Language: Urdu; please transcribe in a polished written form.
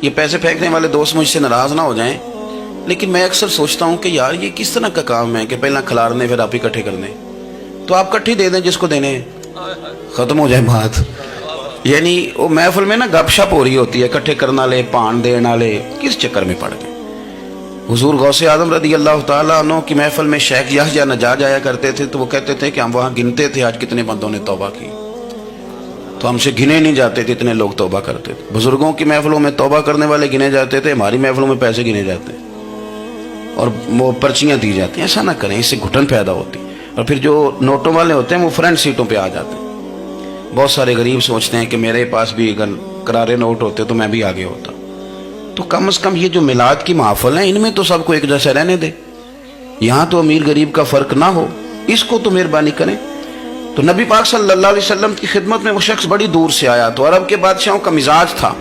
یہ پیسے پھینکنے والے دوست مجھ سے ناراض نہ ہو جائیں، لیکن میں اکثر سوچتا ہوں کہ یار یہ کس طرح کا کام ہے کہ پہلا کھلارنے پھر آپ اکٹھے کر دیں. تو آپ کٹھی دے دیں جس کو دینے ہیں، ختم ہو جائے بات. یعنی وہ محفل میں نا گپ شپ ہو رہی ہوتی ہے، اکٹھے کرنا لے پان دینا لے، کس چکر میں پڑ گئے. حضور غوث اعظم رضی اللہ تعالیٰ عنہ کی محفل میں شیخ یحییٰ نجار جایا کرتے تھے تو وہ کہتے تھے کہ ہم وہاں گنتے تھے آج کتنے بندوں نے توبہ کی، تو ہم سے گنے نہیں جاتے تھے اتنے لوگ توبہ کرتے تھے. بزرگوں کی محفلوں میں توبہ کرنے والے گنے جاتے تھے، ہماری محفلوں میں پیسے گنے جاتے ہیں اور وہ پرچیاں دی جاتی ہیں. ایسا نہ کریں، اس سے گھٹن پیدا ہوتی. اور پھر جو نوٹوں والے ہوتے ہیں وہ فرنٹ سیٹوں پہ آ جاتے ہیں. بہت سارے غریب سوچتے ہیں کہ میرے پاس بھی اگر کرارے نوٹ ہوتے تو میں بھی آگے ہوتا. تو کم از کم یہ جو میلاد کی محافل ہیں ان میں تو سب کو ایک جیسے رہنے دے، یہاں تو امیر غریب کا فرق نہ ہو، اس کو تو مہربانی کریں. تو نبی پاک صلی اللہ علیہ وسلم کی خدمت میں وہ شخص بڑی دور سے آیا تو عرب کے بادشاہوں کا مزاج تھا